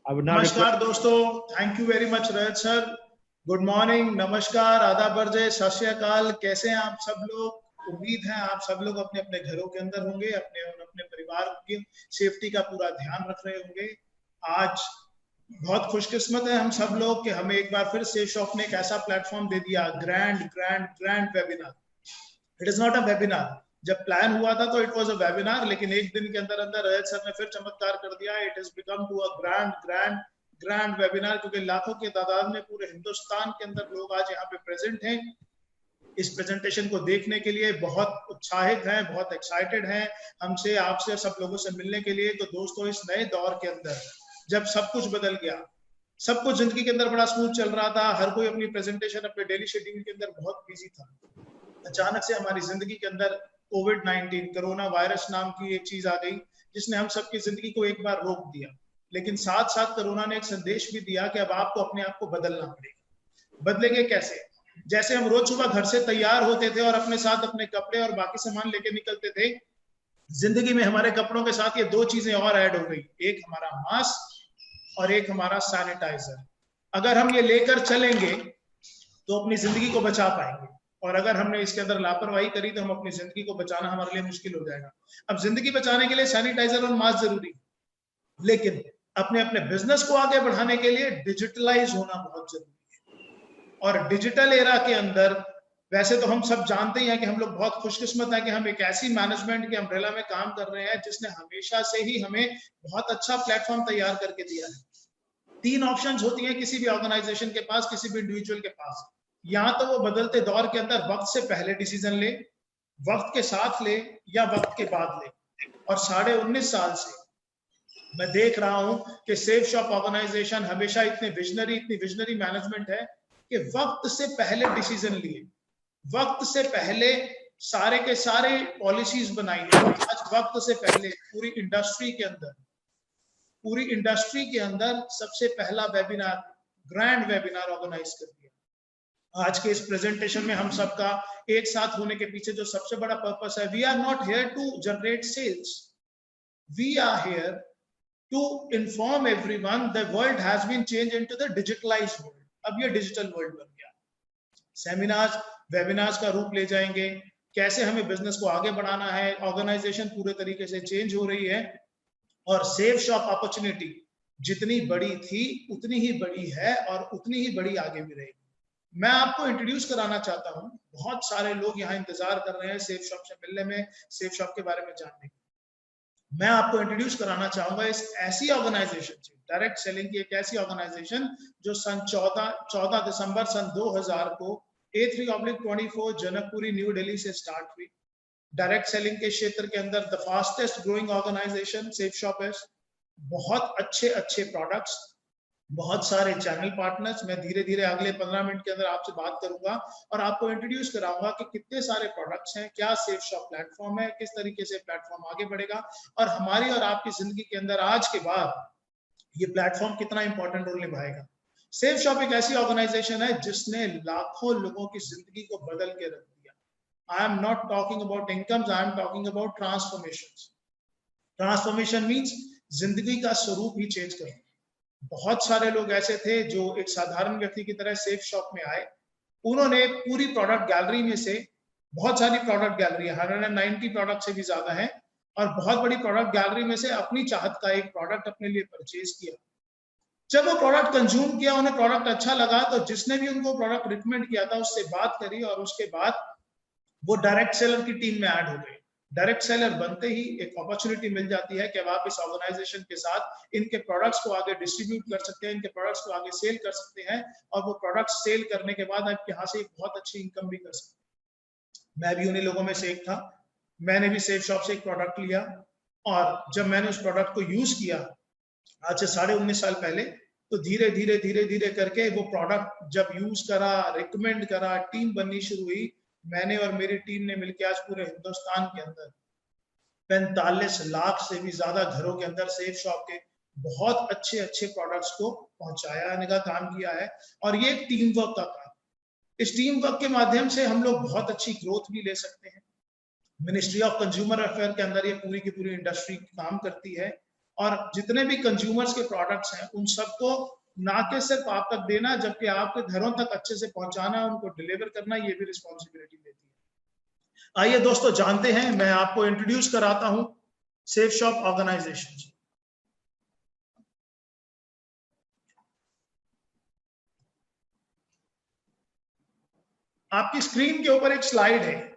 नमस्कार दोस्तों, thank you very much Rajat sir. Good morning, नमस्कार, आदाब, बरजे, सत श्री अकाल। कैसे हैं आप सब लोग? उम्मीद है आप सब लोग अपने अपने घरों के अंदर होंगे, अपने और अपने परिवार की सेफ्टी का पूरा ध्यान रख रहे होंगे। आज बहुत खुशकिस्मत है हम सब लोग कि हमें एक बार फिर सेफ शॉप ने एक ऐसा प्लेटफॉर्म दे दिया, grand grand grand webinar. It is not a webinar. जब प्लान हुआ था तो इट वाज अ वेबिनार, लेकिन एक दिन के अंदर अंदर रजत सर ने फिर चमत्कार कर दिया। It is become to a grand grand grand webinar, क्योंकि लाखों की तादाद में पूरे हिंदुस्तान के अंदर लोग आज यहाँ पे प्रेजेंट हैं। इस प्रेजेंटेशन को देखने के लिए बहुत उत्साहित हैं, बहुत एक्साइटेड हैं हमसे, आपसे, सब लोगों से मिलने के लिए। तो दोस्तों, इस नए दौर के अंदर जब सब कुछ बदल गया, सब कुछ जिंदगी के अंदर बड़ा स्मूथ चल रहा था, हर कोई अपनी प्रेजेंटेशन अपने डेली शेड्यूल के अंदर बहुत बिजी था, अचानक से हमारी जिंदगी के अंदर कोविड-19 कोरोना वायरस नाम की एक चीज आ गई, जिसने हम सबकी जिंदगी को एक बार रोक दिया। लेकिन साथ साथ कोरोना ने एक संदेश भी दिया कि अब आपको अपने आप को बदलना पड़ेगा। बदलेंगे कैसे? जैसे हम रोज सुबह घर से तैयार होते थे और अपने साथ अपने कपड़े और बाकी सामान लेके निकलते थे, जिंदगी में हमारे कपड़ों के साथ ये दो चीजें और ऐड हो गई, एक हमारा मास्क और एक हमारा सैनिटाइजर। अगर हम ये लेकर चलेंगे तो अपनी जिंदगी को बचा पाएंगे, और अगर हमने इसके अंदर लापरवाही करी तो हम अपनी जिंदगी को बचाना हमारे लिए मुश्किल हो जाएगा। अब जिंदगी बचाने के लिए सैनिटाइजर और मास्क जरूरी, लेकिन अपने अपने बिजनेस को आगे बढ़ाने के लिए डिजिटलाइज होना बहुत जरूरी है। और डिजिटल एरा के अंदर वैसे तो हम सब जानते ही हैं कि हम लोग बहुत खुशकिस्मत हैं कि हम एक ऐसी मैनेजमेंट के अम्ब्रेला में काम कर रहे हैं जिसने हमेशा से ही हमें बहुत अच्छा प्लेटफॉर्म तैयार करके दिया है। 3 ऑप्शंस होती हैं किसी भी ऑर्गेनाइजेशन के पास, किसी भी इंडिविजुअल के पास। या तो वो बदलते दौर के अंदर वक्त से पहले डिसीजन ले, वक्त के साथ ले, या वक्त के बाद ले। और 19.5 साल से मैं देख रहा हूं कि सेफ शॉप ऑर्गेनाइजेशन हमेशा इतनी विजनरी मैनेजमेंट है कि वक्त से पहले डिसीजन लिए, वक्त से पहले सारे के सारे पॉलिसीज बनाई। आज वक्त से पहले पूरी इंडस्ट्री के अंदर सबसे पहला वेबिनार, ग्रैंड वेबिनार ऑर्गेनाइज कर दिया। आज के इस प्रेजेंटेशन में हम सबका एक साथ होने के पीछे जो सबसे बड़ा पर्पस है, we are not here to generate sales, we are here to inform everyone the world has been change into the digitalized world. अब ये डिजिटल वर्ल्ड बन गया। सेमिनार्स, वेबिनार्स का रूप ले जाएंगे, कैसे हमें बिजनेस को आगे बढ़ाना है। ऑर्गेनाइजेशन पूरे तरीके से चेंज हो रही है, और सेफ शॉप अपॉर्चुनिटी जितनी बड़ी थी उतनी ही बड़ी है और उतनी ही बड़ी आगे भी रहेगी। मैं आपको इंट्रोड्यूस कराना चाहता हूं, बहुत सारे लोग यहाँ इंतजार कर रहे हैं सेफ शॉप से मिलने में, सेफ शॉप के बारे में जानने। मैं आपको इंट्रोड्यूस कराना चाहूंगा इस ऐसी ऑर्गेनाइजेशन से, डायरेक्ट सेलिंग की एक ऐसी ऑर्गेनाइजेशन जो सन 14 दिसंबर सन 2000 को A3/24 जनकपुरी न्यू दिल्ली से स्टार्ट हुई। डायरेक्ट सेलिंग के क्षेत्र के अंदर the fastest growing organization Safe Shop है। बहुत अच्छे अच्छे प्रोडक्ट्स, बहुत सारे चैनल पार्टनर्स। मैं धीरे धीरे अगले 15 मिनट के अंदर आपसे बात करूंगा और आपको इंट्रोड्यूस कराऊंगा कि कितने सारे प्रोडक्ट्स हैं, क्या सेफ शॉप प्लेटफॉर्म है, किस तरीके से प्लेटफॉर्म आगे बढ़ेगा, और हमारी और आपकी जिंदगी के अंदर आज के बाद ये प्लेटफॉर्म कितना इंपॉर्टेंट रोल निभाएगा। सेफ शॉप एक ऐसी ऑर्गेनाइजेशन है जिसने लाखों लोगों की जिंदगी को बदल के रख दिया। I am not talking about incomes, I am talking about transformation. Transformation means जिंदगी का स्वरूप ही चेंज करना। बहुत सारे लोग ऐसे थे जो एक साधारण व्यक्ति की तरह सेफ शॉप में आए, उन्होंने पूरी प्रोडक्ट गैलरी में से, बहुत सारी प्रोडक्ट गैलरी 190 प्रोडक्ट से भी ज्यादा है, और बहुत बड़ी प्रोडक्ट गैलरी में से अपनी चाहत का एक प्रोडक्ट अपने लिए परचेज किया। जब वो प्रोडक्ट कंज्यूम किया, उन्हें प्रोडक्ट अच्छा लगा, तो जिसने भी उनको प्रोडक्ट रिकमेंड किया था उससे बात करी, और उसके बाद वो डायरेक्ट सेलर की टीम में ऐड हो गए। डायरेक्ट सेलर बनते ही एक अपॉर्चुनिटी मिल जाती है कि अब आप इस ऑर्गेनाइजेशन के साथ इनके प्रोडक्ट्स को आगे डिस्ट्रीब्यूट कर सकते हैं, इनके प्रोडक्ट्स को आगे सेल कर सकते हैं, और वो प्रोडक्ट्स सेल करने के बाद आप यहाँ से एक बहुत अच्छी इनकम भी कर सकते हैं। मैं भी उन्हीं लोगों में से एक था। मैंने भी सेफ शॉप से एक प्रोडक्ट लिया, और जब मैंने उस प्रोडक्ट को यूज किया आज से 19.5 साल पहले, तो धीरे धीरे धीरे धीरे करके वो प्रोडक्ट जब यूज करा, रिकमेंड करा, टीम बननी शुरू हुई। मैंने और मेरी टीम ने मिलकर आज पूरे हिंदुस्तान के अंदर 45 लाख से भी ज्यादा घरों के अंदर सेफ शॉप के बहुत अच्छे अच्छे प्रोडक्ट्स को पहुंचाने का काम किया है। और ये एक टीम वर्क का काम। इस टीम वर्क के माध्यम से हम लोग बहुत अच्छी ग्रोथ भी ले सकते हैं। मिनिस्ट्री ऑफ कंज्यूमर अफेयर के अंदर ये पूरी की पूरी इंडस्ट्री काम करती है, और जितने भी कंज्यूमर्स के प्रोडक्ट्स हैं उन सबको ना के सिर्फ आप तक देना, जबकि आपके घरों तक अच्छे से पहुंचाना, उनको डिलीवर करना, ये भी रिस्पॉन्सिबिलिटी लेती है। आइए दोस्तों जानते हैं, मैं आपको इंट्रोड्यूस कराता हूं सेफ शॉप ऑर्गेनाइजेशन। आपकी स्क्रीन के ऊपर एक स्लाइड है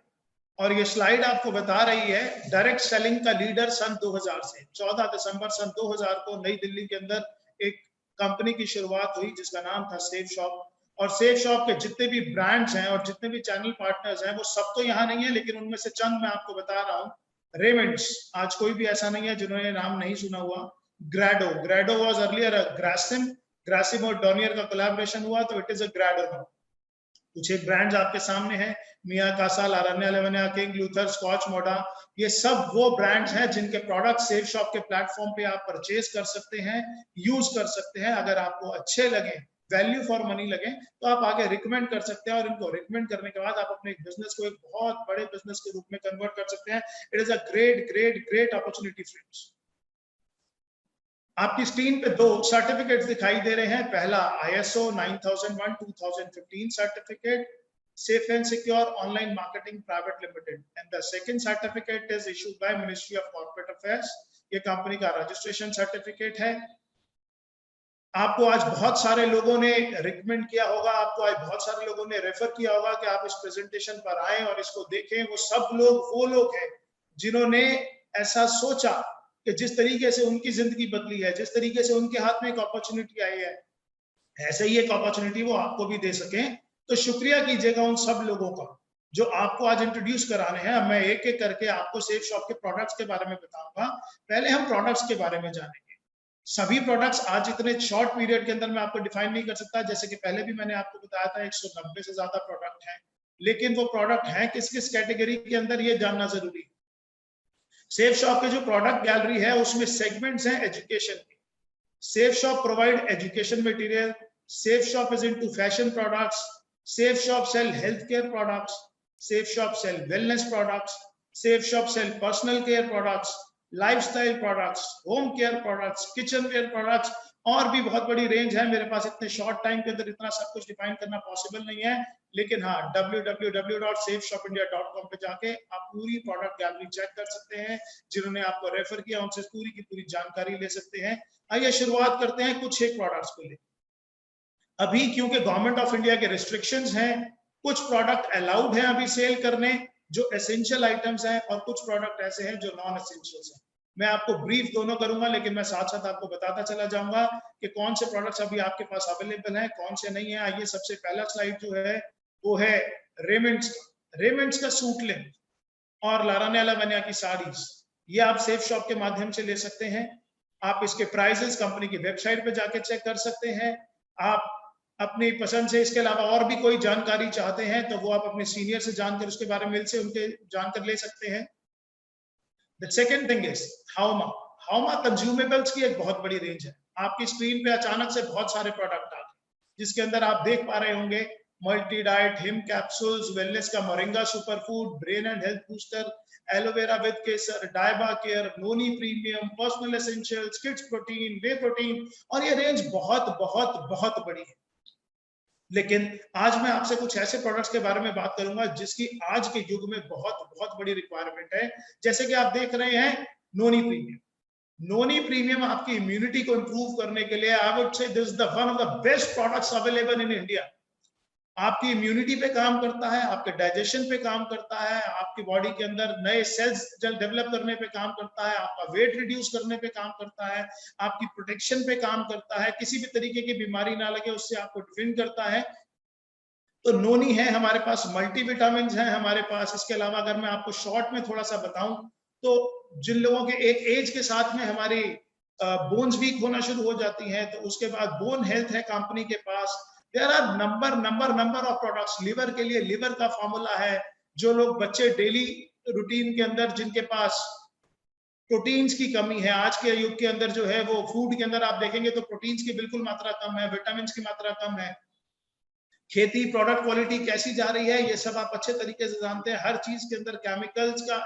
और ये स्लाइड आपको बता रही है डायरेक्ट सेलिंग का लीडर सन 2000 से। 14 दिसंबर सन 2000 को नई दिल्ली के अंदर एक कंपनी की शुरुआत हुई जिसका नाम था सेफ शॉप। और सेफ शॉप के जितने भी ब्रांड्स हैं और जितने भी चैनल पार्टनर्स हैं वो सब तो यहाँ नहीं है, लेकिन उनमें से चंद मैं आपको बता रहा हूँ। रेमंड्स, आज कोई भी ऐसा नहीं है जिन्होंने नाम नहीं सुना हुआ। ग्रेडो वाज अर्लियर ग्रासिम और डॉनियर का कोलैबोरेशन हुआ तो इट इज अ ग्रेडो नाउ। कुछ एक ब्रांड्स आपके सामने हैं, मिया कासा, लारन्या लेवनिया, किंग लूथर, स्कॉच मोडा। ये सब वो ब्रांड्स हैं जिनके प्रोडक्ट सेफ शॉप के प्लेटफॉर्म पे आप परचेज कर सकते हैं, यूज कर सकते हैं। अगर आपको अच्छे लगे, वैल्यू फॉर मनी लगे, तो आप आगे रिकमेंड कर सकते हैं और इनको रिकमेंड करने के बाद आप अपने बिजनेस को एक बहुत बड़े बिजनेस के रूप में कन्वर्ट कर सकते हैं। It is a great great great opportunity friends. आपकी स्क्रीन पे दो सर्टिफिकेट्स दिखाई दे रहे हैं। पहला ISO 9001:2015 certificate, Safe and Secure Online Marketing Private Limited, and the second certificate is issued by Ministry of Corporate Affairs. ये कंपनी का registration certificate है। आपको आज बहुत सारे लोगों ने रिकमेंड किया होगा, आपको आज बहुत सारे लोगों ने रेफर किया होगा कि आप इस प्रेजेंटेशन पर आए और इसको देखें। वो सब लोग वो लोग हैं जिन्होंने ऐसा सोचा कि जिस तरीके से उनकी जिंदगी बदली है, जिस तरीके से उनके हाथ में एक अपॉर्चुनिटी आई है, ऐसे ही एक अपॉर्चुनिटी वो आपको भी दे सकें। तो शुक्रिया कीजिएगा उन सब लोगों का जो आपको आज इंट्रोड्यूस कराने हैं। मैं एक एक करके आपको सेफ शॉप के प्रोडक्ट्स के बारे में बताऊंगा। पहले हम प्रोडक्ट्स के बारे में जानेंगे। सभी प्रोडक्ट्स आज इतने शॉर्ट पीरियड के अंदर मैं आपको डिफाइन नहीं कर सकता। जैसे कि पहले भी मैंने आपको बताया था 190 से ज्यादा प्रोडक्ट हैं, लेकिन वो प्रोडक्ट हैं किस किस कैटेगरी के अंदर, ये जानना जरूरी है। सेफ शॉप के जो प्रोडक्ट गैलरी है उसमें सेगमेंट्स हैं एजुकेशन के। Safe Shop provide education material, Safe Shop is into fashion products, Safe Shop sell health care products, Safe Shop sell wellness products, Safe Shop sell personal care products, lifestyle products, home care products, kitchenware products, और भी बहुत बड़ी range है। मेरे पास इतने short time के अंदर इतना सब कुछ डिफाइन करना पॉसिबल नहीं है, लेकिन हाँ www.safeshopindia.com पे जाके आप पूरी प्रोडक्ट गैलरी चेक कर सकते हैं। जिन्होंने आपको रेफर किया उनसे पूरी की पूरी जानकारी ले सकते हैं। आइए शुरुआत करते हैं कुछ एक प्रोडक्ट्स को लेकर। अभी क्योंकि गवर्नमेंट ऑफ इंडिया के रिस्ट्रिक्शंस हैं, कुछ प्रोडक्ट अलाउड हैं अभी सेल करने जो एसेंशियल आइटम्स हैं, और कुछ प्रोडक्ट ऐसे हैं जो नॉन एसेंशियल्स हैं। मैं आपको ब्रीफ दोनों करूंगा, लेकिन मैं साथ साथ आपको बताता चला जाऊंगा कि कौन से प्रोडक्ट्स अभी आपके पास अवेलेबल हैं, कौन से नहीं है। आइए सबसे पहला स्लाइड जो है वो है रेमंड्स का सूट लेंथ और लारन्या लेवनिया की साड़ीज। ये आप सेफ शॉप के माध्यम से ले सकते हैं। आप इसके प्राइसेस कंपनी की वेबसाइट पे जाके चेक कर सकते हैं। आप अपनी पसंद से इसके अलावा और भी कोई जानकारी चाहते हैं तो वो आप अपने सीनियर से जानकर उसके बारे में मिल से उनके जानकर ले सकते हैं। The second thing is हाउमा कंज्यूमेबल्स की एक बहुत बड़ी रेंज है। आपकी स्क्रीन पे अचानक से बहुत सारे प्रोडक्ट आ गए, जिसके अंदर आप देख पा रहे होंगे मल्टी डाइट, हिम कैप्सूल्स, वेलनेस का moringa super food, brain and health booster, aloe vera with केसर, डायबा care, noni premium, personal essentials, kids protein, whey protein, और ये रेंज बहुत बहुत बहुत बड़ी है। लेकिन आज मैं आपसे कुछ ऐसे प्रोडक्ट्स के बारे में बात करूंगा जिसकी आज के युग में बहुत बहुत बड़ी रिक्वायरमेंट है। जैसे कि आप देख रहे हैं नोनी प्रीमियम आपकी इम्यूनिटी को इंप्रूव करने के लिए I would say this is the one of the best products available in India. आपकी इम्यूनिटी पे काम करता है, आपके डाइजेशन पे काम करता है, आपकी बॉडी के अंदर नए सेल्स डेवलप करने पे काम करता है, आपका वेट रिड्यूस करने पे काम करता है, आपकी प्रोटेक्शन पे काम करता है, किसी भी तरीके की बीमारी ना लगे उससे आपको डिफेंड करता है। तो नोनी है हमारे पास, मल्टीविटामिन है हमारे पास। इसके अलावा अगर मैं आपको शॉर्ट में थोड़ा सा बताऊं तो जिन लोगों के एक एज के साथ में हमारी बोन्स वीक होना शुरू हो जाती हैं, तो उसके बाद बोन हेल्थ है कंपनी के पास। There are number of products. Liver के लिए लिवर का फॉर्मूला है। जो लोग बच्चे डेली रूटीन के अंदर जिनके पास प्रोटीन्स की कमी है, आज के युग के अंदर जो है वो फूड के अंदर आप देखेंगे तो प्रोटीन्स की बिल्कुल मात्रा कम है, विटामिन की मात्रा कम है। खेती प्रोडक्ट क्वालिटी कैसी जा रही है ये सब आप अच्छे तरीके से जानते हैं। हर चीज के अंदर केमिकल्स का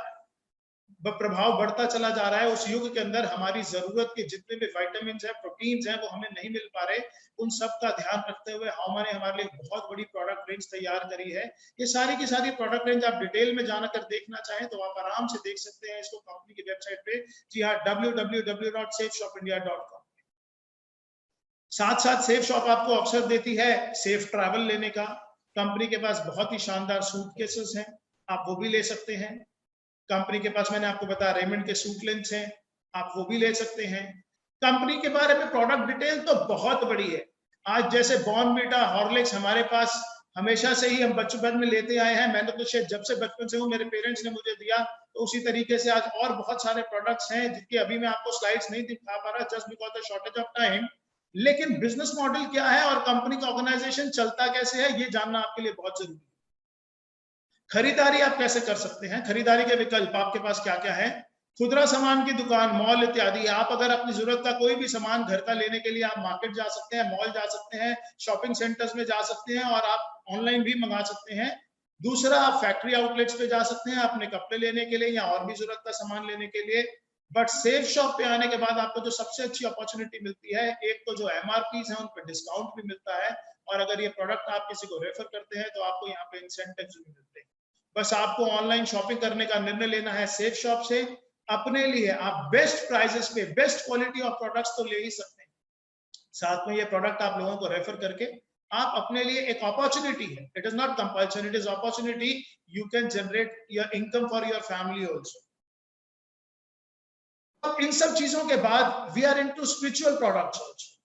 प्रभाव बढ़ता चला जा रहा है, उस युग के अंदर हमारी जरूरत के जितने भी विटामिन है, प्रोटीन्स हैं, वो हमें नहीं मिल पा रहे। उन सब का ध्यान रखते हुए हमने हमारे लिए बहुत बड़ी प्रोडक्ट रेंज तैयार करी है। ये सारी की सारी प्रोडक्ट रेंज आप डिटेल में जाकर देखना चाहें तो आप आराम से देख सकते हैं इसको कंपनी की वेबसाइट पे। जी हाँ, www.safeshopindia.com। साथ साथ सेफ शॉप आपको अवसर देती है सेफ ट्रैवल लेने का। कंपनी के पास बहुत ही शानदार सूटकेसेस हैं, आप वो भी ले सकते हैं। कंपनी के पास मैंने आपको बताया रेमंड के सूट लेंस हैं, आप वो भी ले सकते हैं। कंपनी के बारे में प्रोडक्ट डिटेल तो बहुत बड़ी है। आज जैसे बॉर्नवीटा, हॉर्लिक्स हमारे पास हमेशा से ही हम बचपन में लेते आए हैं। मैंने तो शायद जब से बचपन से हूँ, मेरे पेरेंट्स ने मुझे दिया, तो उसी तरीके से आज और बहुत सारे प्रोडक्ट्स हैं जिनके अभी मैं आपको स्लाइड्स नहीं दिखा पा रहा just because the shortage of time. लेकिन बिजनेस मॉडल क्या है और कंपनी का ऑर्गेनाइजेशन चलता कैसे है, ये जानना आपके लिए बहुत जरूरी है। खरीदारी आप कैसे कर सकते हैं, खरीदारी के विकल्प आपके पास क्या क्या है। खुदरा सामान की दुकान, मॉल इत्यादि। आप अगर अपनी जरूरत का कोई भी सामान घर का लेने के लिए आप मार्केट जा सकते हैं, मॉल जा सकते हैं, शॉपिंग सेंटर्स में जा सकते हैं, और आप ऑनलाइन भी मंगा सकते हैं। दूसरा, आप फैक्ट्री आउटलेट्स पे जा सकते हैं अपने कपड़े लेने के लिए या और भी जरूरत का सामान लेने के लिए। बट सेफ शॉप पे आने के बाद आपको जो सबसे अच्छी अपॉर्चुनिटी मिलती है, एक तो जो एमआरपी है उन पर डिस्काउंट भी मिलता है, और अगर ये प्रोडक्ट आप किसी को रेफर करते हैं तो आपको यहाँ पे इंसेंटिव्स भी मिलते हैं। बस आपको ऑनलाइन शॉपिंग करने का निर्णय लेना है सेफ शॉप से। अपने लिए आप बेस्ट प्राइसेस पे बेस्ट क्वालिटी ऑफ प्रोडक्ट्स तो ले ही सकते हैं, साथ में ये प्रोडक्ट आप लोगों को रेफर करके आप अपने लिए एक अपॉर्चुनिटी है, it is not compulsion, it is opportunity, you can generate your income for your family also. इन सब चीजों के बाद we are into spiritual products also.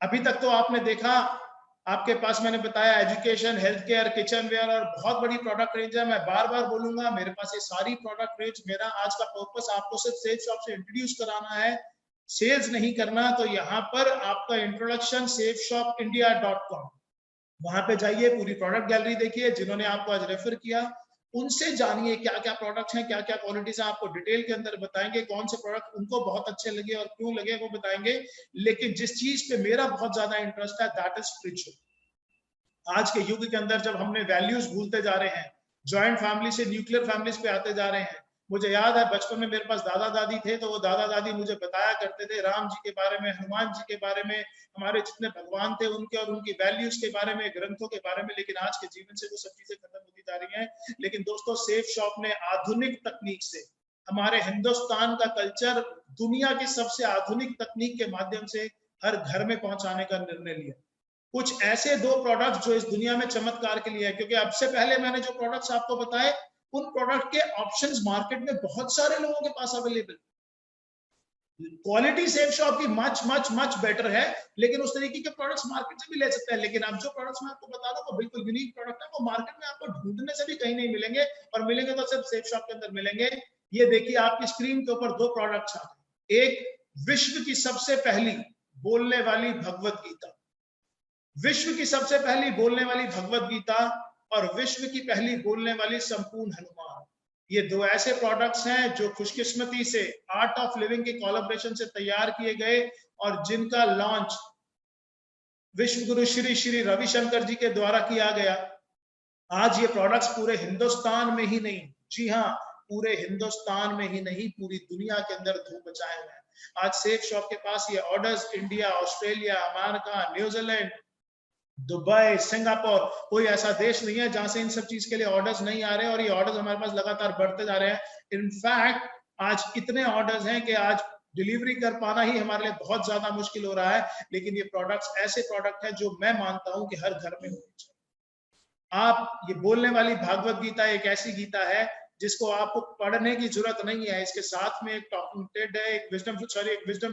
अभी तक तो आपने देखा, आपके पास मैंने बताया education, health care, kitchen ware और बहुत बड़ी प्रोडक्ट रेंज है। मैं बार बार बोलूंगा, मेरे पास ये सारी प्रोडक्ट रेंज, मेरा आज का पर्पस आपको सिर्फ सेफ शॉप से इंट्रोड्यूस कराना है, सेल्स नहीं करना। तो यहाँ पर आपका इंट्रोडक्शन safeshopindia.com, वहां पे जाइए, पूरी प्रोडक्ट गैलरी देखिए, जिन्होंने आपको आज रेफर किया उनसे जानिए क्या क्या प्रोडक्ट्स हैं, क्या क्या क्वालिटीज हैं, आपको डिटेल के अंदर बताएंगे कौन से प्रोडक्ट उनको बहुत अच्छे लगे और क्यों लगे वो बताएंगे। लेकिन जिस चीज पे मेरा बहुत ज्यादा इंटरेस्ट है दैट इज स्पिरिचुअल। आज के युग के अंदर जब हमने वैल्यूज भूलते जा रहे हैं, जॉइंट फैमिली से न्यूक्लियर फैमिलीज पे आते जा रहे हैं। मुझे याद है बचपन में मेरे पास दादा दादी थे, तो वो दादा दादी मुझे बताया करते थे राम जी के बारे में, हनुमान जी के बारे में, हमारे जितने भगवान थे उनके और उनकी वैल्यूज के बारे में, ग्रंथों के बारे में। लेकिन आज के जीवन से वो सब चीजें खत्म होती जा रही हैं। लेकिन दोस्तों, सेफ शॉप ने आधुनिक तकनीक से हमारे हिंदुस्तान का कल्चर दुनिया की सबसे आधुनिक तकनीक के माध्यम से हर घर में पहुंचाने का निर्णय लिया। कुछ ऐसे दो प्रोडक्ट जो इस दुनिया में चमत्कार के लिए है, क्योंकि अब से पहले मैंने जो प्रोडक्ट्स आपको बताए उन प्रोडक्ट के ऑप्शंस मार्केट में बहुत सारे लोगों के पास अवेलेबल। क्वालिटी सेफ शॉप की मच मच मच बेटर है, लेकिन उस तरीके के प्रोडक्ट्स मार्केट से भी ले सकते हैं। लेकिन अब जो प्रोडक्ट्स मैं आपको बता रहा हूं वो बिल्कुल यूनिक प्रोडक्ट है, वो मार्केट में आपको ढूंढने से भी कहीं नहीं मिलेंगे, और मिलेंगे तो सिर्फ सेफ शॉप के अंदर मिलेंगे। ये देखिए आपकी स्क्रीन के ऊपर दो प्रोडक्ट्स आ गए। एक विश्व की सबसे पहली बोलने वाली भगवत गीता, विश्व की सबसे पहली बोलने वाली भगवत गीता और विश्व की पहली बोलने वाली संपूर्ण हनुमान। ये दो ऐसे प्रोडक्ट्स हैं जो खुशकिस्मती से आर्ट ऑफ लिविंग के कोलैबोरेशन से तैयार किए गए और जिनका लॉन्च विश्व गुरु श्री श्री रविशंकर जी के द्वारा किया गया। आज ये प्रोडक्ट्स पूरे हिंदुस्तान में ही नहीं, जी हाँ, पूरे हिंदुस्तान में ही नहीं, पूरी दुनिया के अंदर धूम मचाए हुए हैं। आज सेफ शॉप के पास ये orders India, Australia, America, New Zealand, Dubai, Singapore, कोई ऐसा देश नहीं है जहां से इन सब चीज के लिए ऑर्डर्स नहीं आ रहे, और ये ऑर्डर्स हमारे पास लगातार बढ़ते जा रहे हैं। इनफैक्ट आज इतने ऑर्डर्स हैं कि आज डिलीवरी कर पाना ही हमारे लिए बहुत ज्यादा मुश्किल हो रहा है। लेकिन ये प्रोडक्ट्स ऐसे प्रोडक्ट हैं जो मैं मानता हूं कि हर घर में होनी चाहिए। आप ये बोलने वाली भागवत गीता एक ऐसी गीता है जिसको आपको पढ़ने की जरूरत नहीं है। इसके साथ में एक टॉकिंग टेड है, एक विजडम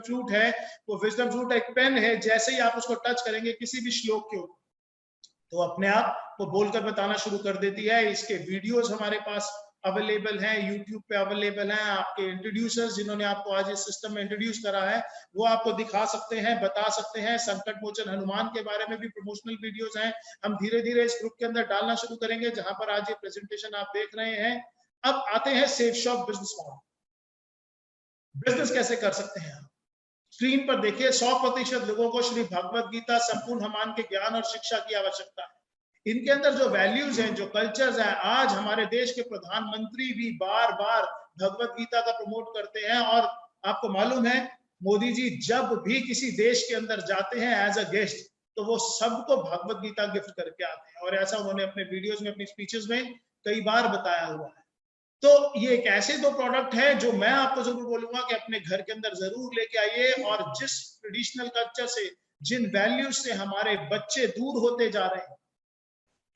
फ्लूट है। वो विजडम फ्लूट एक पेन है, जैसे ही आप उसको टच करेंगे किसी भी श्लोक के ऊपर तो अपने आप वो बोलकर बताना शुरू कर देती है। इसके वीडियोस हमारे पास अवेलेबल हैं, यूट्यूब पे अवेलेबल हैं। आपके इंट्रोड्यूसर्स जिन्होंने आपको आज इस सिस्टम में इंट्रोड्यूस करा है वो आपको दिखा सकते हैं, बता सकते हैं। संकट मोचन हनुमान के बारे में भी प्रमोशनल वीडियोस हैं, हम धीरे धीरे इस ग्रुप के अंदर डालना शुरू करेंगे जहां पर आज ये प्रेजेंटेशन आप देख रहे हैं। अब आते हैं safe shop business model. Business कैसे कर सकते हैं? स्क्रीन पर देखिए, 100% लोगों को श्री भगवत गीता संपूर्ण हनुमान के ज्ञान और शिक्षा की आवश्यकता है। इनके अंदर जो वैल्यूज हैं, जो कल्चर्स हैं, आज हमारे देश के प्रधानमंत्री भी बार बार भगवत गीता का प्रमोट करते हैं। और आपको मालूम है, मोदी जी जब भी किसी देश के अंदर जाते हैं एज अ गेस्ट, तो वो सबको भगवत गीता गिफ्ट करके आते हैं, और ऐसा उन्होंने अपने वीडियोस में, अपनी स्पीचेस में कई बार बताया हुआ है। तो ये एक ऐसे दो प्रोडक्ट है जो मैं आपको जरूर बोलूंगा कि अपने घर के अंदर जरूर लेके आइए, और जिस ट्रेडिशनल कल्चर से, जिन वैल्यूज से हमारे बच्चे दूर होते जा रहे हैं,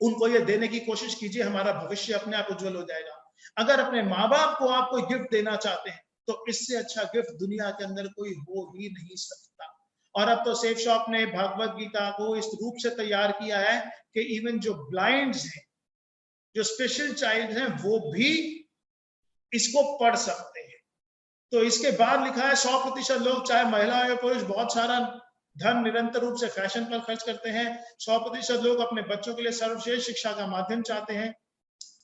उनको ये देने की कोशिश कीजिए। हमारा भविष्य अपने आप उज्जवल हो जाएगा। अगर अपने माँ बाप को आप कोई गिफ्ट देना चाहते हैं, तो इससे अच्छा गिफ्ट दुनिया के अंदर कोई हो ही नहीं सकता। और अब तो सेफ शॉप ने भगवत गीता को इस रूप से तैयार किया है कि इवन जो ब्लाइंड्स हैं, जो स्पेशल चाइल्ड हैं, वो भी इसको पढ़ सकते हैं। तो इसके बाद लिखा है 100% लोग, चाहे महिला या पुरुष, बहुत सारा धन निरंतर रूप से फैशन पर खर्च करते हैं। 100% लोग अपने बच्चों के लिए सर्वश्रेष्ठ शिक्षा का माध्यम चाहते हैं।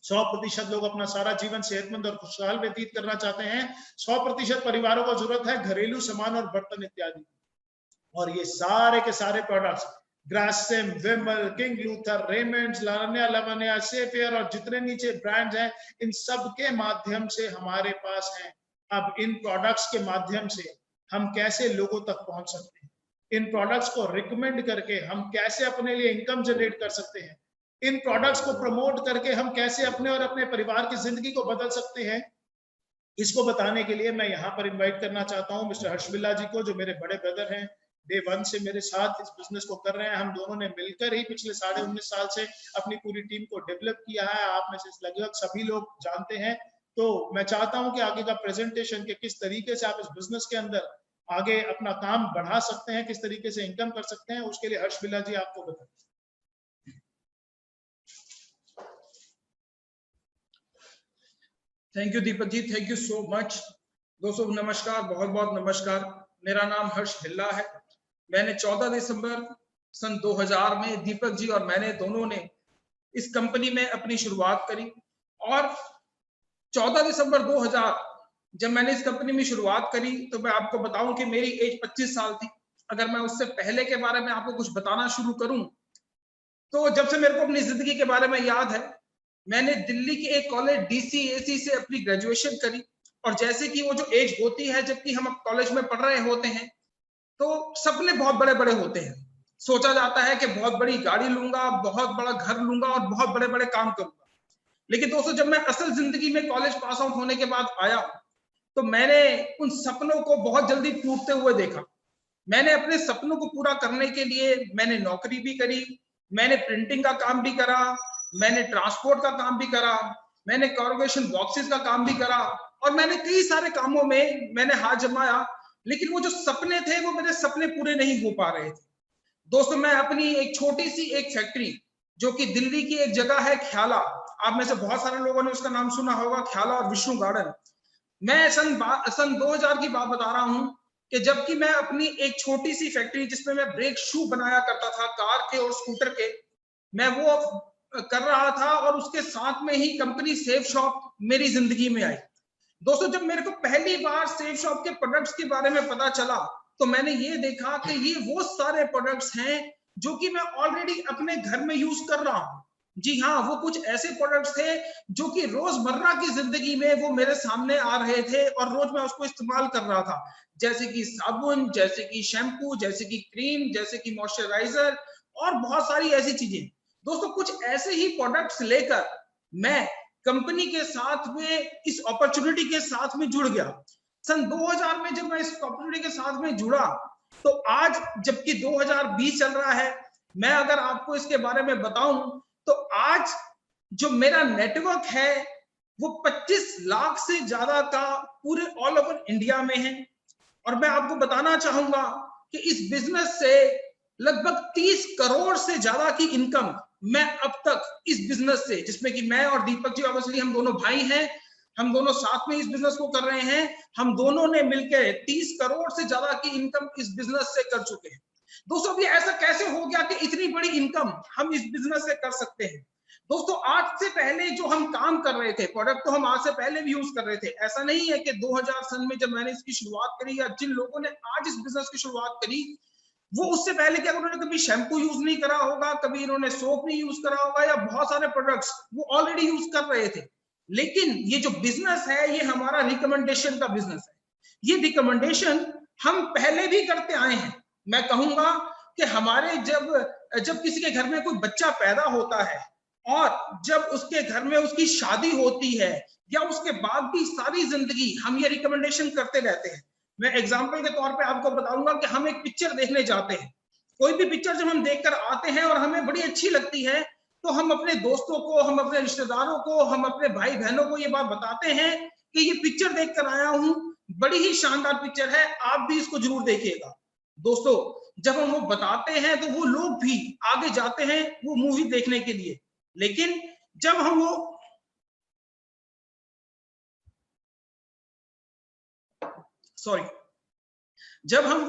100% लोग अपना सारा जीवन सेहतमंद और खुशहाल व्यतीत करना चाहते हैं। 100% परिवारों को जरूरत है घरेलू सामान और बर्तन इत्यादि। और ये सारे के सारे प्रोडक्ट्स, ग्रासिम, विमल, किंग लूथर, रेमंड्स, लावण्या लवण्या, सेफेयर और जितने नीचे ब्रांड्स हैं, इन सब के माध्यम से हमारे पास हैं। अब इन प्रोडक्ट्स के माध्यम से हम कैसे लोगों तक पहुंच सकते हैं, इन प्रोडक्ट्स को रिकमेंड करके हम कैसे अपने लिए इनकम जनरेट कर सकते हैं, इन प्रोडक्ट्स को प्रमोट करके हम कैसे अपने और अपने परिवार की जिंदगी को बदल सकते हैं, इसको बताने के लिए मैं यहाँ पर इनवाइट करना चाहता हूँ मिस्टर हर्ष बिल्ला जी को, जो मेरे बड़े ब्रदर हैं। डे 1 से मेरे साथ इस बिजनेस को कर रहे हैं। हम दोनों ने मिलकर ही पिछले 19.5 साल से अपनी पूरी टीम को डेवलप किया है। आप में से लगभग सभी लोग जानते हैं। तो मैं चाहता हूं कि आगे का प्रेजेंटेशन के किस तरीके से आप इस बिजनेस के अंदर आगे अपना काम बढ़ा सकते हैं, किस तरीके से इनकम कर सकते हैं, उसके लिए हर्ष बिल्ला जी आपको बताएं। Thank you Deepak ji, thank you so much. दोस्तों नमस्कार, बहुत बहुत नमस्कार। मेरा नाम हर्ष बिल्ला है। मैंने 14 दिसंबर सन 2000 में दीपक जी और मैंने दोनों ने इस कंपनी में अपनी शुरुआत करी। और 14 दिसंबर 2000 जब मैंने इस कंपनी में शुरुआत करी, तो मैं आपको बताऊं कि मेरी एज 25 साल थी। अगर मैं उससे पहले के बारे में आपको कुछ बताना शुरू करूं, तो जब से मेरे को अपनी जिंदगी के बारे में याद है, मैंने दिल्ली के एक कॉलेज DCAC से अपनी ग्रेजुएशन करी। और जैसे कि वो जो एज होती है जबकि हम अब कॉलेज में पढ़ रहे होते हैं, तो सपने बहुत बड़े बड़े होते हैं। सोचा जाता है कि बहुत बड़ी गाड़ी लूंगा, बहुत बड़ा घर लूंगा और बहुत बड़े बड़े काम करूंगा। लेकिन दोस्तों जब मैं असल जिंदगी में कॉलेज पास आउट होने के बाद आया, तो मैंने उन सपनों को बहुत जल्दी टूटते हुए देखा। मैंने अपने सपनों को पूरा करने के लिए मैंने नौकरी भी करी, मैंने प्रिंटिंग का काम भी करा, मैंने ट्रांसपोर्ट का काम भी करा, मैंने कॉर्पोरेशन बॉक्सेस का काम भी करा, और मैंने कई सारे कामों में मैंने हाथ जमाया। लेकिन वो जो सपने थे, वो मेरे सपने पूरे नहीं हो पा रहे थे। दोस्तों मैं अपनी एक छोटी सी एक फैक्ट्री, जो कि दिल्ली की एक जगह है ख्याला, आप में से बहुत सारे लोगों ने उसका नाम सुना होगा, ख्याला और विष्णु गार्डन। मैं सन 2000 की बात बता रहा हूं कि जबकि मैं अपनी एक छोटी सी फैक्ट्री, जिसमें मैं ब्रेक शू बनाया करता था कार के और स्कूटर के, मैं वो कर रहा था, और उसके साथ में ही कंपनी सेफ शॉप मेरी जिंदगी में आई। दोस्तों जब मेरे को पहली बार सेफ शॉप के प्रोडक्ट्स के बारे में पता चला, तो मैंने ये देखा कि ये वो सारे प्रोडक्ट्स हैं जो कि मैं ऑलरेडी अपने घर में यूज कर रहा हूं। जी हाँ, वो कुछ ऐसे प्रोडक्ट्स थे जो कि रोजमर्रा की जिंदगी में वो मेरे सामने आ रहे थे और रोज मैं उसको इस्तेमाल कर रहा था। जैसे कि साबुन, जैसे कि शैम्पू, जैसे कि क्रीम, जैसे कि मॉइस्चराइजर और बहुत सारी ऐसी चीजें। दोस्तों कुछ ऐसे ही प्रोडक्ट्स लेकर मैं कंपनी के साथ में इस अपॉर्चुनिटी के साथ में जुड़ गया। सन 2000 में जब मैं इस अपॉर्चुनिटी के साथ में जुड़ा, तो आज जबकि 2020 चल रहा है, मैं अगर आपको इसके बारे में बताऊं, तो आज जो मेरा नेटवर्क है वो 25 लाख से ज्यादा का पूरे ऑल ओवर इंडिया में है। और मैं आपको बताना चाहूंगा कि इस बिजनेस से लगभग 30 करोड़ से ज्यादा की इनकम मैं अब तक इस बिजनेस से, जिसमें कि मैं और दीपक जी ऑब्वियसली हम दोनों भाई हैं, हम दोनों साथ में इस बिजनेस को कर रहे हैं, हम दोनों ने मिलकर 30 करोड़ से ज्यादा की इनकम इस बिजनेस से कर चुके हैं। दोस्तों ये ऐसा कैसे हो गया कि इतनी बड़ी इनकम हम इस बिजनेस से कर सकते हैं? दोस्तों आज से पहले जो हम काम कर रहे थे, प्रोडक्ट तो हम आज से पहले भी यूज कर रहे थे। ऐसा नहीं है कि 2000 सन में जब मैंने इसकी शुरुआत करी, या जिन लोगों ने आज इस बिजनेस की शुरुआत करी, वो उससे पहले क्या उन्होंने कभी शैम्पू यूज नहीं करा होगा, कभी इन्होंने सोप नहीं यूज करा होगा, या बहुत सारे प्रोडक्ट्स वो ऑलरेडी यूज कर रहे थे। लेकिन ये जो बिजनेस है ये हमारा रिकमेंडेशन का बिजनेस है। ये रिकमेंडेशन हम पहले भी करते आए हैं। मैं कहूंगा कि हमारे जब किसी के घर में कोई बच्चा पैदा होता है और जब उसके घर में उसकी शादी होती है या उसके बाद भी सारी जिंदगी हम ये रिकमेंडेशन करते रहते हैं। मैं एग्जांपल के तौर पे आपको बताऊंगा कि हम एक पिक्चर देखने जाते हैं, कोई भी पिक्चर जब हम देखकर आते हैं और हमें बड़ी अच्छी लगती है तो हम अपने दोस्तों को, हम अपने रिश्तेदारों को, हम अपने भाई बहनों को ये बात बताते हैं कि ये पिक्चर देखकर आया हूं, बड़ी ही शानदार पिक्चर है, आप भी इसको जरूर देखिएगा। दोस्तों जब हम वो बताते हैं तो वो लोग भी आगे जाते हैं वो मूवी देखने के लिए। लेकिन जब हम वो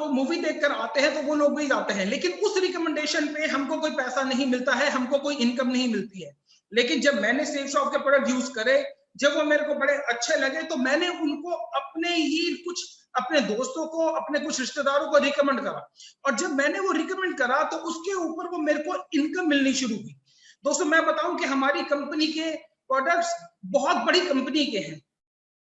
मूवी देखकर आते हैं तो वो लोग भी जाते हैं, लेकिन उस रिकमेंडेशन पे हमको कोई पैसा नहीं मिलता है, हमको कोई इनकम नहीं मिलती है। लेकिन जब मैंने सेफ शॉप के प्रोडक्ट यूज करे, जब वो मेरे को बड़े अच्छे लगे, तो मैंने उनको अपने दोस्तों को, अपने कुछ रिश्तेदारों को रिकमेंड करा, और जब मैंने वो रिकमेंड करा तो उसके ऊपर वो मेरे को इनकम मिलनी शुरू हुई। दोस्तों मैं बताऊं कि हमारी कंपनी के प्रोडक्ट्स बहुत बड़ी कंपनी के हैं।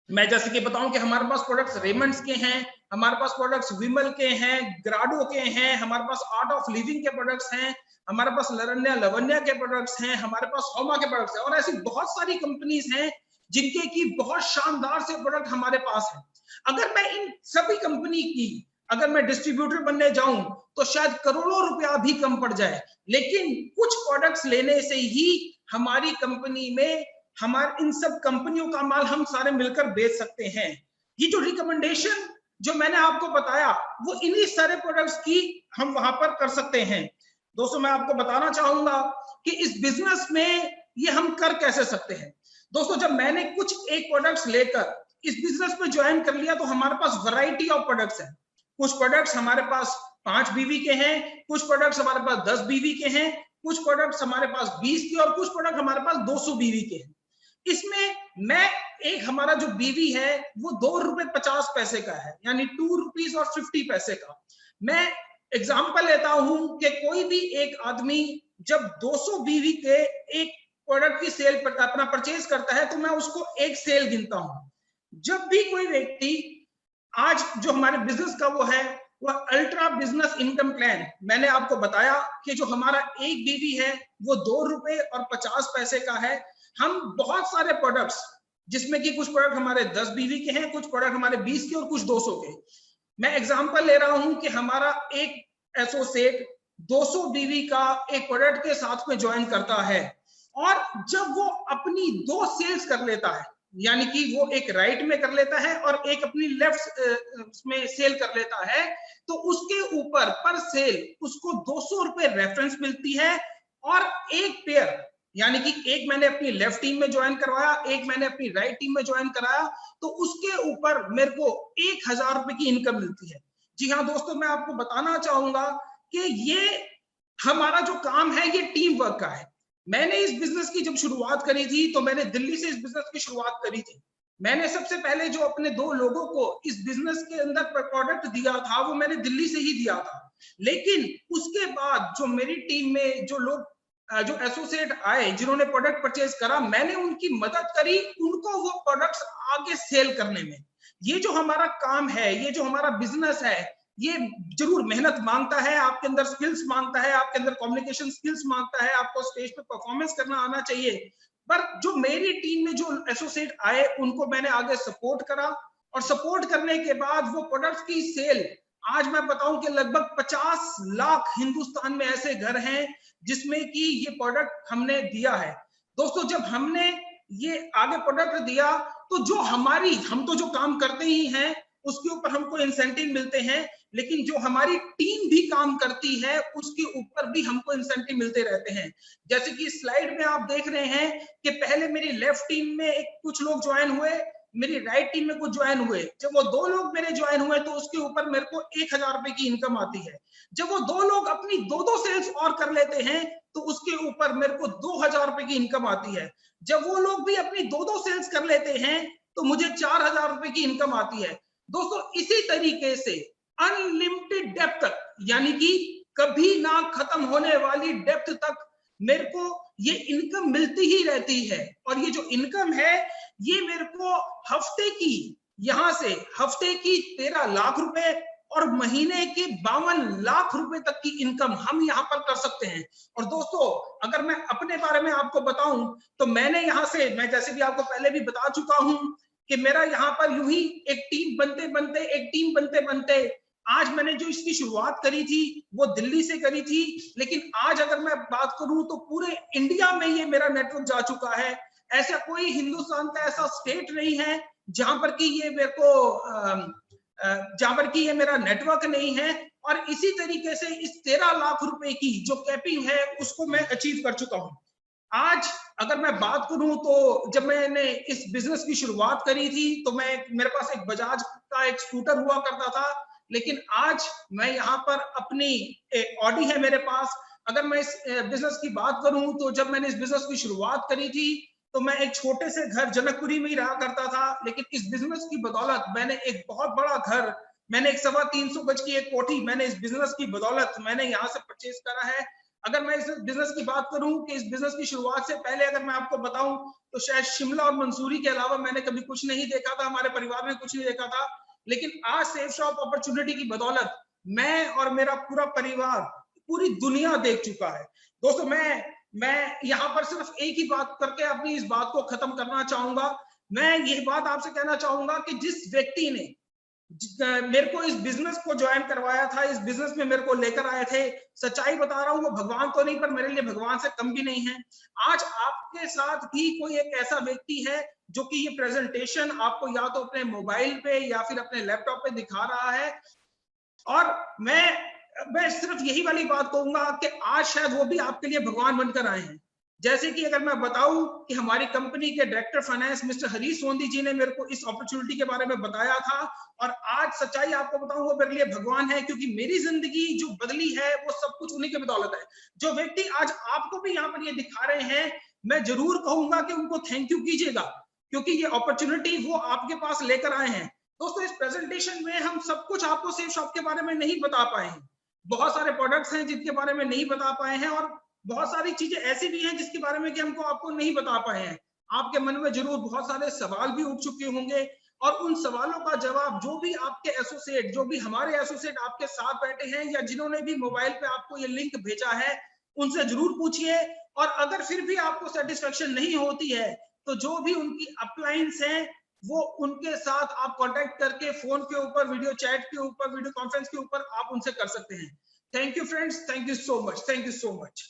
मैं जैसे कि बताऊं कि हमारे पास प्रोडक्ट्स रेमंड्स के हैं, हमारे पास प्रोडक्ट्स विमल के हैं, ग्राडो के हैं, हमारे पास आर्ट ऑफ लिविंग के प्रोडक्ट्स हैं, हमारे पास लरण्या लवन्या के प्रोडक्ट्स हैं, हमारे पास होमा के प्रोडक्ट्स हैं, और ऐसी बहुत सारी कंपनीज हैं जिनके की बहुत शानदार से प्रोडक्ट हमारे पास है। अगर मैं इन सभी कंपनी की अगर मैं डिस्ट्रीब्यूटर बनने जाऊं तो शायद करोड़ों रुपया भी कम पड़ जाए, लेकिन कुछ प्रोडक्ट्स लेने से ही हमारी कंपनी में हमारे इन सब कंपनियों का माल हम सारे मिलकर बेच सकते हैं। ये जो रिकमेंडेशन जो मैंने आपको बताया वो इन्हीं सारे प्रोडक्ट्स की हम वहां पर कर सकते हैं। दोस्तों मैं आपको बताना चाहूंगा कि इस बिजनेस में ये हम कर कैसे सकते हैं। दोस्तों जब मैंने कुछ एक प्रोडक्ट्स लेकर इस बिजनेस में ज्वाइन कर लिया तो हमारे पास वैरायटी ऑफ प्रोडक्ट्स हैं। कुछ प्रोडक्ट्स हमारे पास 5 बीवी के हैं, कुछ प्रोडक्ट्स हमारे पास 10 बीवी के हैं, कुछ प्रोडक्ट्स हमारे पास 20 के, और कुछ प्रोडक्ट हमारे पास 200 बीवी के हैं। इसमें मैं एक हमारा जो बीवी है वो 2 रुपए 50 पैसे का है, यानी 2 रुपीज और 50 पैसे का। मैं एग्जांपल लेता हूं कि कोई भी एक आदमी जब 200 बीवी के एक प्रोडक्ट की सेल पर अपना परचेज करता है तो मैं उसको एक सेल गिनता हूं। जब भी कोई व्यक्ति आज जो हमारे बिजनेस का वो है वह अल्ट्रा बिजनेस इनकम प्लान, मैंने आपको बताया कि जो हमारा एक बीवी है वो 2 रुपए और 50 पैसे का है। हम बहुत सारे प्रोडक्ट्स जिसमें कि कुछ प्रोडक्ट हमारे 10 बीवी के हैं, कुछ प्रोडक्ट हमारे 20 के और कुछ 200 के। मैं एग्जांपल ले रहा हूं कि हमारा एक एसोसिएट 200 बीवी का एक प्रोडक्ट के साथ में ज्वाइन करता है, और जब वो अपनी 2 सेल्स कर लेता है, यानी कि वो एक राइट में कर लेता है और एक अपनी लेफ्ट में सेल कर लेता है, तो उसके ऊपर पर सेल उसको 200 रुपए रेफरेंस मिलती है, और एक पेयर यानी कि एक मैंने अपनी लेफ्ट टीम में ज्वाइन करवाया, एक मैंने अपनी राइट टीम में ज्वाइन कराया, तो उसके ऊपर मेरे को 1000 रुपए की इनकम मिलती है। जी हाँ दोस्तों, मैं आपको बताना चाहूंगा कि ये हमारा जो काम है ये टीम वर्क का है। मैंने इस बिजनेस की जब शुरुआत करी थी तो मैंने दिल्ली से इस बिजनेस की शुरुआत करी थी। मैंने सबसे पहले जो अपने 2 लोगों को इस बिजनेस के अंदर प्रोडक्ट दिया था वो मैंने दिल्ली से ही दिया था, लेकिन उसके बाद जो मेरी टीम में जो लोग जो एसोसिएट आए जिन्होंने प्रोडक्ट परचेज करा, मैंने उनकी मदद करी उनको वो प्रोडक्ट्स आगे सेल करने में। ये जो हमारा काम है, ये जो हमारा बिजनेस है, ये जरूर मेहनत मांगता है, आपके अंदर स्किल्स मांगता है, आपके अंदर कम्युनिकेशन स्किल्स मांगता है, आपको स्टेज पे परफॉर्मेंस करना आना चाहिए। पर जो मेरी टीम में जो एसोसिएट आए उनको मैंने आगे सपोर्ट करा, और सपोर्ट करने के बाद वो प्रोडक्ट्स की सेल, आज मैं बताऊं कि लगभग 50 लाख हिंदुस्तान में ऐसे घर हैं जिसमें कि ये प्रोडक्ट हमने दिया है। दोस्तों जब हमने ये आगे प्रोडक्ट दिया तो जो हम तो जो काम करते ही हैं उसके ऊपर हमको इंसेंटिव मिलते हैं, लेकिन जो हमारी टीम भी काम करती है उसके ऊपर भी हमको इंसेंटिव मिलते रहते हैं। जैसे कि स्लाइड में आप देख रहे हैं कि पहले मेरी लेफ्ट टीम में कुछ लोग ज्वाइन हुए, मेरी राइट टीम में कुछ ज्वाइन हुए। जब वो 2 लोग मेरे ज्वाइन हुए तो उसके ऊपर मेरे को 1000 रुपए की इनकम आती है। जब वो 2 लोग अपनी 2 सेल्स और कर लेते हैं तो उसके ऊपर मेरे को 2000 रुपए की इनकम आती है। जब वो लोग भी अपनी 2 सेल्स कर लेते हैं तो मुझे 4000 रुपए की इनकम आती है। दोस्तों इसी तरीके से अनलिमिटेड डेप्थ तक, यानी कि कभी ना खत्म होने वाली डेप्थ तक मेरे को ये इनकम मिलती ही रहती है। और ये जो इनकम है ये मेरे को हफ्ते की, यहां से हफ्ते की 13 लाख रुपए और महीने के 52 लाख रुपए तक की इनकम हम यहाँ पर कर सकते हैं। और दोस्तों अगर मैं अपने बारे में आपको बताऊं तो मैंने यहाँ से, मैं जैसे भी आपको पहले भी बता चुका हूं कि मेरा यहाँ पर यूं ही एक टीम बनते बनते आज मैंने जो इसकी शुरुआत करी थी वो दिल्ली से करी थी, लेकिन आज अगर मैं बात करूं तो पूरे इंडिया में ये मेरा नेटवर्क जा चुका है। ऐसा कोई हिंदुस्तान का ऐसा स्टेट नहीं है जहां पर कि ये मेरे को जहां पर कि ये मेरा नेटवर्क नहीं है। और इसी तरीके से इस 13 लाख रुपए की जो कैपिंग है उसको मैं अचीव कर चुका हूं। आज अगर मैं बात करूं तो जब मैंने इस बिजनेस की शुरुआत करी थी तो मेरे पास एक बजाज का एक स्कूटर हुआ करता था, लेकिन आज मैं यहाँ पर अपनी ऑडी है मेरे पास। अगर मैं इस बिजनेस की बात करूं तो जब मैंने इस बिजनेस की शुरुआत करी थी तो मैं एक छोटे से घर जनकपुरी में ही रहा करता था, लेकिन इस बिजनेस की बदौलत मैंने एक बहुत बड़ा घर, मैंने एक 325 गज की एक कोठी मैंने इस बिजनेस की बदौलत मैंने यहाँ से परचेज करा है। अगर मैं इस बिजनेस की बात करूं कि इस बिजनेस की शुरुआत से पहले अगर मैं आपको बताऊं तो शायद शिमला और मंसूरी के अलावा मैंने कभी कुछ नहीं देखा था, हमारे परिवार ने कुछ नहीं देखा था। लेकिन आज सेफ शॉप अपॉर्चुनिटी की बदौलत मैं और मेरा पूरा परिवार पूरी दुनिया देख चुका है। दोस्तों मैं यहाँ पर सिर्फ एक ही बात करके अपनी इस बात को खत्म करना चाहूंगा। मैं ये बात आपसे कहना चाहूंगा कि जिस व्यक्ति ने मेरे को इस बिजनेस को ज्वाइन करवाया था, इस बिजनेस में मेरे को लेकर आए थे, सच्चाई बता रहा हूँ वो भगवान तो नहीं पर मेरे लिए भगवान से कम भी नहीं है। आज आपके साथ भी कोई एक ऐसा व्यक्ति है जो कि ये प्रेजेंटेशन आपको या तो अपने मोबाइल पे या फिर अपने लैपटॉप पे दिखा रहा है। और मैं सिर्फ यही वाली बात कहूंगा कि आज शायद वो भी आपके लिए भगवान बनकर आए हैं। जैसे कि अगर मैं बताऊं कि हमारी कंपनी के director finance mister Harish Sondhi जी ने मेरे को इस अपॉर्चुनिटी के बारे में बताया था, और आज सच्चाई आपको बताऊं वो मेरे लिए भगवान है, क्योंकि मेरी जिंदगी जो बदली है वो सब कुछ उन्हीं के बदौलत है। जो व्यक्ति आज आपको भी यहाँ पर ये दिखा रहे हैं, मैं जरूर कहूंगा कि उनको थैंक यू कीजिएगा, क्योंकि ये अपॉर्चुनिटी वो आपके पास लेकर आए हैं। दोस्तों इस प्रेजेंटेशन में हम सब कुछ आपको सेफ शॉप के बारे में नहीं बता पाए हैं, बहुत सारे प्रोडक्ट्स हैं जिनके बारे में नहीं बता पाए हैं, और बहुत सारी चीजें ऐसी भी हैं जिसके बारे में कि हमको आपको नहीं बता पाए हैं। आपके मन में जरूर बहुत सारे सवाल भी उठ चुके होंगे, और उन सवालों का जवाब जो भी आपके एसोसिएट, जो भी हमारे एसोसिएट आपके साथ बैठे हैं या जिन्होंने भी मोबाइल पे आपको ये लिंक भेजा है, उनसे जरूर पूछिए। और अगर फिर भी आपको सेटिस्फेक्शन नहीं होती है तो जो भी उनकी अपलाइंस हैं वो उनके साथ आप कांटेक्ट करके फोन के ऊपर, वीडियो चैट के ऊपर, वीडियो कॉन्फ्रेंस के ऊपर आप उनसे कर सकते हैं। Thank you friends, thank you so much, thank you so much.